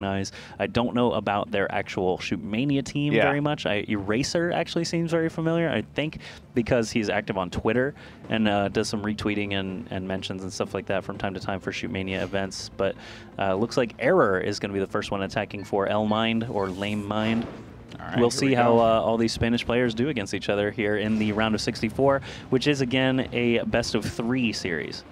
I don't know about their actual Shootmania team very much. Eraser actually seems very familiar. I think because he's active on Twitter and does some retweeting and mentions and stuff like that from time to time for Shootmania events. But looks like Error is going to be the first one attacking for LMIND or LMIND. Right, we'll see how all these Spanish players do against each other here in the round of 64, which is, again, a best-of-3 series.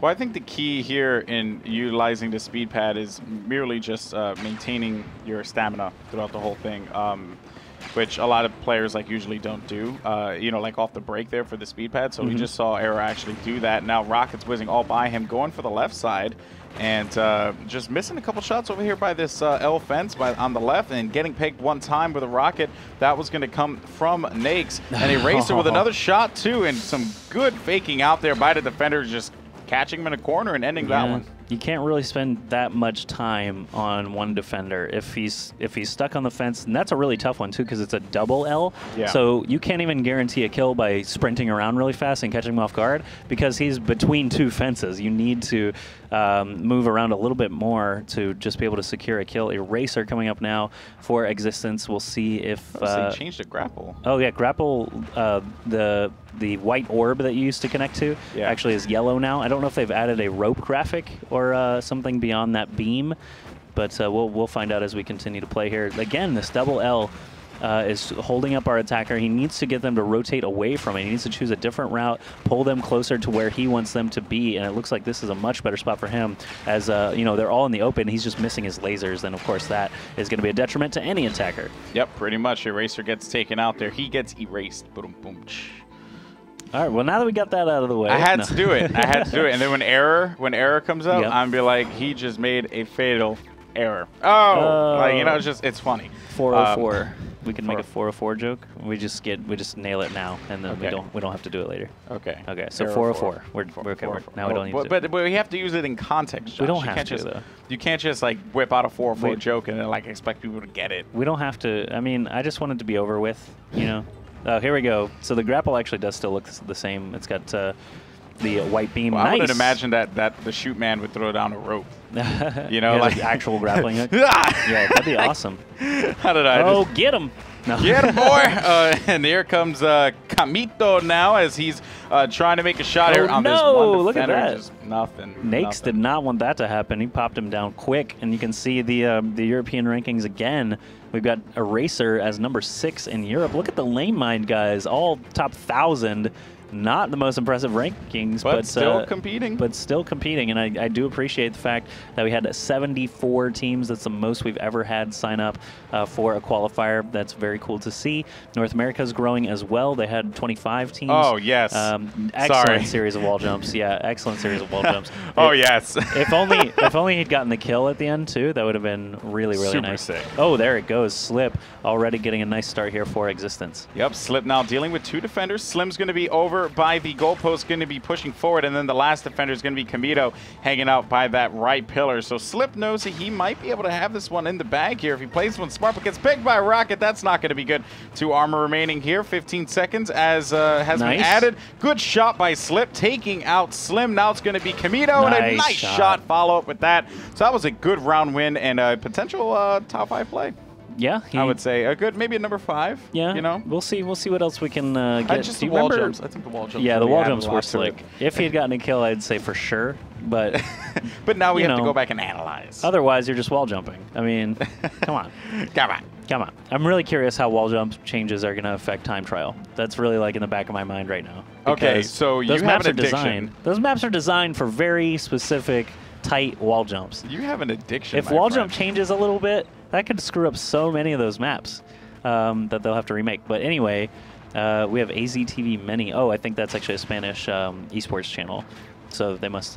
Well, I think the key here in utilizing the speed pad is merely just maintaining your stamina throughout the whole thing, which a lot of players usually don't do, you know, off the break there for the speed pad. So we just saw Error actually do that. Now Rocket's whizzing all by him, going for the left side, and just missing a couple shots over here by this L fence on the left, and getting pegged one time with a rocket. That was going to come from Nakes. And Eraser with another shot, too, and some good faking out there by the defender, just catching him in a corner and ending that one. You can't really spend that much time on one defender if he's stuck on the fence, and that's a really tough one too because it's a double L. So you can't even guarantee a kill by sprinting around really fast and catching him off guard because he's between two fences. You need to move around a little bit more to just be able to secure a kill. Eraser coming up now for Existence. We'll see if they changed the grapple. Oh yeah, grapple. The white orb that you used to connect to actually is yellow now. I don't know if they've added a rope graphic or something beyond that beam, but we'll find out as we continue to play here. Again, this double L is holding up our attacker. He needs to get them to rotate away from it. He needs to choose a different route, pull them closer to where he wants them to be, and it looks like this is a much better spot for him as, you know, they're all in the open. He's just missing his lasers, and of course that is going to be a detriment to any attacker. Yep, pretty much. Eraser gets taken out there. He gets erased. Boom, boom. All right, well, now that we got that out of the way. I had to do it. I had to do it. And then when error comes up, I'm be like, he just made a fatal error. Oh, you know, it's funny. 404. We can make a 404 joke. We just nail it now, and then we don't have to do it later. Okay. Okay. So 404. We're okay. Now we don't need to. But we have to use it in context, Josh. We don't have to though. You can't just whip out a 404 joke and then expect people to get it. We don't have to. I mean, I just want it to be over with. You know. Oh, here we go. So the grapple actually does still look the same. It's got the white beam. Well, nice. I would imagine that the shoot man would throw down a rope. You know, like actual grappling hook. Yeah, that'd be awesome. How did I? Oh, get him! No. Get him, boy! And here comes Camito now as he's trying to make a shot here on this one defender. Look at that. Just nothing. Nakes did not want that to happen. He popped him down quick, and you can see the European rankings again. We've got Eraser as number 6 in Europe. Look at the LMIND guys, all top 1,000. Not the most impressive rankings, but still competing. But still competing, and I do appreciate the fact that we had 74 teams. That's the most we've ever had sign up for a qualifier. That's very cool to see. North America's growing as well. They had 25 teams. Oh, yes. Excellent series of wall jumps. Yeah, excellent series of wall jumps. Oh, yes. if only he'd gotten the kill at the end, too, that would have been really, really nice. Super sick. Oh, there it goes. Slip already getting a nice start here for Existence. Yep, Slip now dealing with 2 defenders. Slim's going to be over by the goalpost, going to be pushing forward, and then the last defender is going to be Camito hanging out by that right pillar. So Slip knows that he might be able to have this one in the bag here if he plays one smart, but gets picked by Rocket. That's not going to be good. 2 armor remaining here, 15 seconds as has been added. Good shot by Slip, taking out Slim. Now it's going to be Camito, and a nice shot follow up with that. So that was a good round win and a potential top 5 play. Yeah, I would say a good, maybe a number 5. Yeah, you know, we'll see what else we can get. Just the wall jumps. I think the wall jumps. Yeah, the wall jumps were slick. If he had gotten a kill, I'd say for sure. But but now we have to go back and analyze. Otherwise, you're just wall jumping. I mean, come on, come on. I'm really curious how wall jump changes are going to affect time trial. That's really in the back of my mind right now. Okay, so you have an addiction. Those maps are designed for very specific, tight wall jumps. You have an addiction. If wall jump changes a little bit, that could screw up so many of those maps that they'll have to remake. But anyway, we have AZTV Many. Oh, I think that's actually a Spanish esports channel. So they must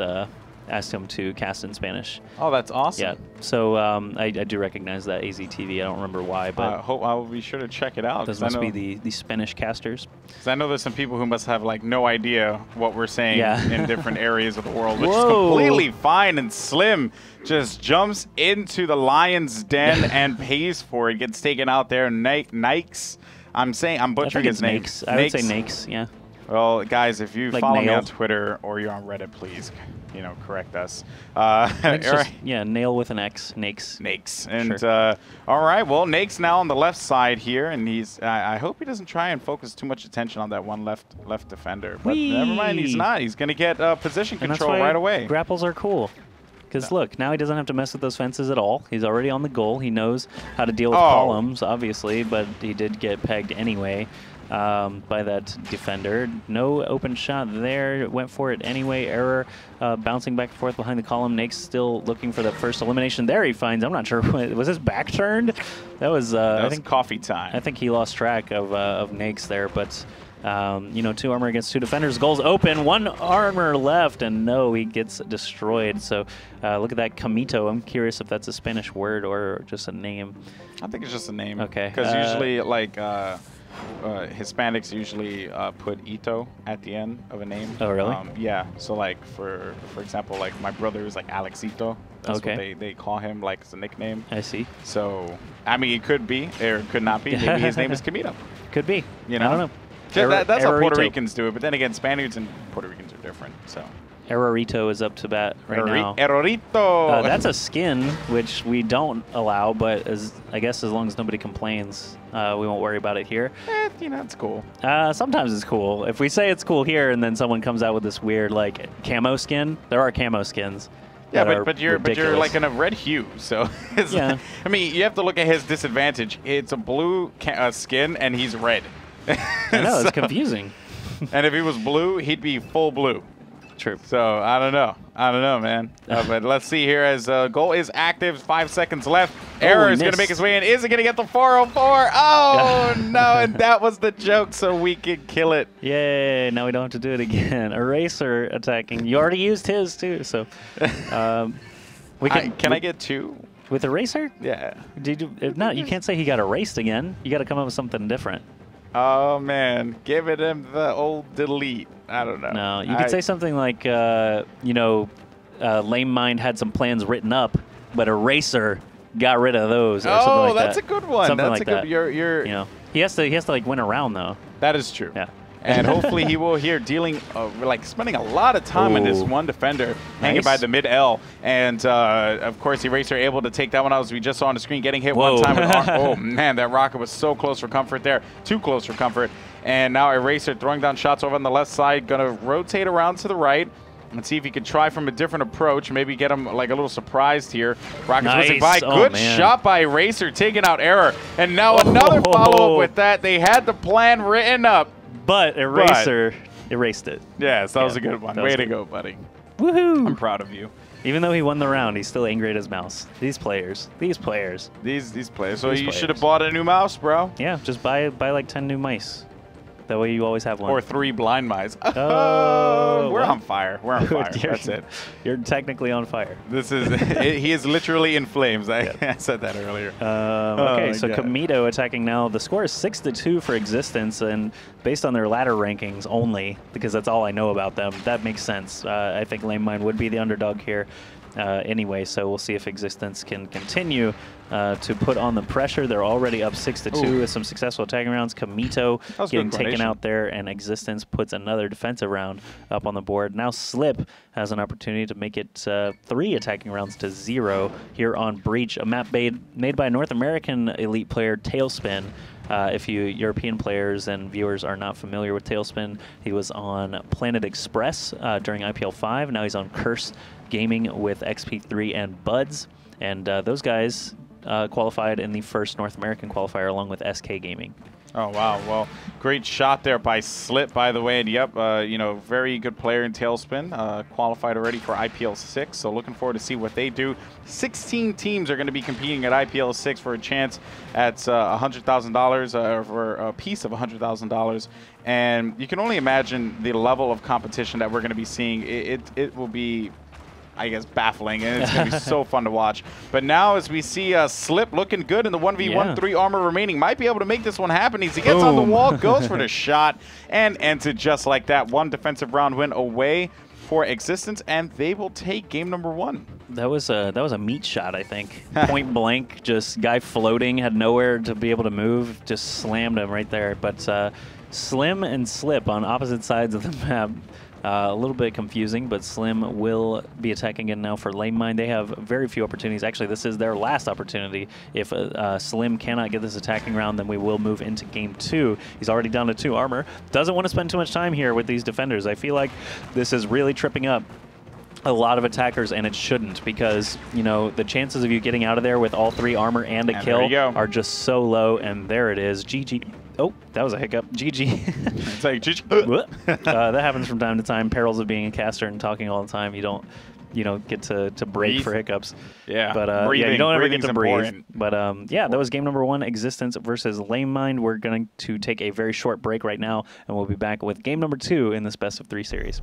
ask him to cast in Spanish. Oh, that's awesome. Yeah. So I do recognize that AZTV. I don't remember why, but I hope I will be sure to check it out. Those must be the Spanish casters. Because I know there's some people who must have no idea what we're saying in different areas of the world, which is completely fine. And Slim just jumps into the lion's den and pays for it. Gets taken out there. Nikes. I'm butchering his name. I would say Nakes. Yeah. Well, guys, if you follow me on Twitter or you're on Reddit, please you know, correct us. Yeah, nail with an X, Nakes. Nakes. And Sure. all right, well, Nakes now on the left side here, and he's. I hope he doesn't try and focus too much attention on that one left defender. But never mind, he's not. He's going to get position control right away. Grapples are cool. Because look, now he doesn't have to mess with those fences at all. He's already on the goal. He knows how to deal with columns, obviously, but he did get pegged anyway by that defender. No open shot there. Went for it anyway. Error, bouncing back and forth behind the column. Nake's still looking for the first elimination. There he finds, I'm not sure, was his back turned? That was, I think coffee time. I think he lost track of Nakes there, but... you know, 2 armor against 2 defenders. Goals open. 1 armor left, and no, he gets destroyed. So look at that Camito. I'm curious if that's a Spanish word or just a name. I think it's just a name. Okay. Because usually, like, Hispanics usually put Ito at the end of a name. Oh, really? Yeah. So, like, for example, like, my brother is like Alexito. That's what they call him, like, as a nickname. I see. So, I mean, it could be, or it could not be. Maybe his name is Camito. Could be. You know? I don't know. That's how Puerto Ricans do it, but then again, Spaniards and Puerto Ricans are different. So, Errorito is up to bat right now. Errorito. That's a skin, which we don't allow, but I guess as long as nobody complains, we won't worry about it here. You know, it's cool. Sometimes it's cool. If we say it's cool here, and then someone comes out with this weird like camo skin, there are camo skins. Yeah, but you're like in a red hue, so yeah. I mean, you have to look at his disadvantage. It's a blue skin, and he's red. I know, it's confusing. And if he was blue, he'd be full blue. True. So, I don't know, man. But let's see here as goal is active, 5 seconds left. Error is going to make his way in. Is it going to get the 404? Oh, no, and that was the joke, so we could kill it. Yay, now we don't have to do it again. Eraser attacking. You already used his, too, so we can... Can I get 2? With Eraser? Yeah. If not, you can't say he got erased again. You got to come up with something different. Oh, man. Give it him the old delete. I don't know. No, you could say something like, you know, LMIND had some plans written up, but Eraser got rid of those. Or something like that's that. A good one. Something That's like a good. that. You're. You know, he has to like win around though. That is true. Yeah. And hopefully he will here dealing, like spending a lot of time in this one defender, hanging by the mid-L. And, of course, Eraser able to take that one out as we just saw on the screen, getting hit one time. With oh, man, that rocket was so close for comfort there. Too close for comfort. And now Eraser throwing down shots over on the left side, going to rotate around to the right. And see if he can try from a different approach. Maybe get him like a little surprised here. Rockets whizzing by. Good shot by Eraser, taking out Error. And now another follow-up with that. They had the plan written up. But Eraser erased it. Yes, that was a good one. Way to go, buddy. Woohoo! I'm proud of you. Even though he won the round, he's still angry at his mouse. These players. So you should have bought a new mouse, bro. Yeah, just buy like 10 new mice. That way you always have one. Or 3 blind mice. Oh, we're on fire. We're on fire. That's it. You're technically on fire. This is he is literally in flames. I said that earlier. Okay, so Camito attacking now. The score is 6-2 for Existence, and based on their ladder rankings only, because that's all I know about them, that makes sense. I think LMIND would be the underdog here. Anyway, so we'll see if Existence can continue to put on the pressure. They're already up 6-2 with some successful attacking rounds. Camito getting taken out there, and Existence puts another defensive round up on the board. Now Slip has an opportunity to make it 3 attacking rounds to 0 here on Breach, a map made by a North American elite player, Tailspin. If you European players and viewers are not familiar with Tailspin, he was on Planet Express during IPL6. Now he's on Curse Gaming with XP3 and Buds. And those guys qualified in the first North American qualifier along with SK Gaming. Oh, wow. Well, great shot there by Slip, by the way. And, yep, you know, very good player in Tailspin. Qualified already for IPL6, so looking forward to see what they do. 16 teams are going to be competing at IPL6 for a chance at $100,000 for a piece of $100,000. And you can only imagine the level of competition that we're going to be seeing. It will be, I guess, baffling, and it's going to be so fun to watch. But now as we see Slip looking good in the 1v1, 3 armor remaining, might be able to make this one happen. As he gets on the wall, goes for the shot, and ends it just like that. 1 defensive round win away for Existence, and they will take game number 1. That was a meat shot, I think. Point blank, just guy floating, had nowhere to be able to move, just slammed him right there. But Slim and Slip on opposite sides of the map. A little bit confusing, but Slim will be attacking again now for LMIND. They have very few opportunities. Actually, this is their last opportunity. If Slim cannot get this attacking round, then we will move into game 2. He's already down to 2 armor. Doesn't want to spend too much time here with these defenders. I feel like this is really tripping up a lot of attackers, and it shouldn't, because, you know, the chances of you getting out of there with all 3 armor and a kill are just so low, and there it is. GG. Oh, that was a hiccup. GG. It's like GG. That happens from time to time. Perils of being a caster and talking all the time. You don't get to break for hiccups. Yeah. But yeah, you don't ever get to breathe. Important. But yeah, that was game number 1, Existence versus LMIND. We're going to take a very short break right now, and we'll be back with game number 2 in this best of 3 series.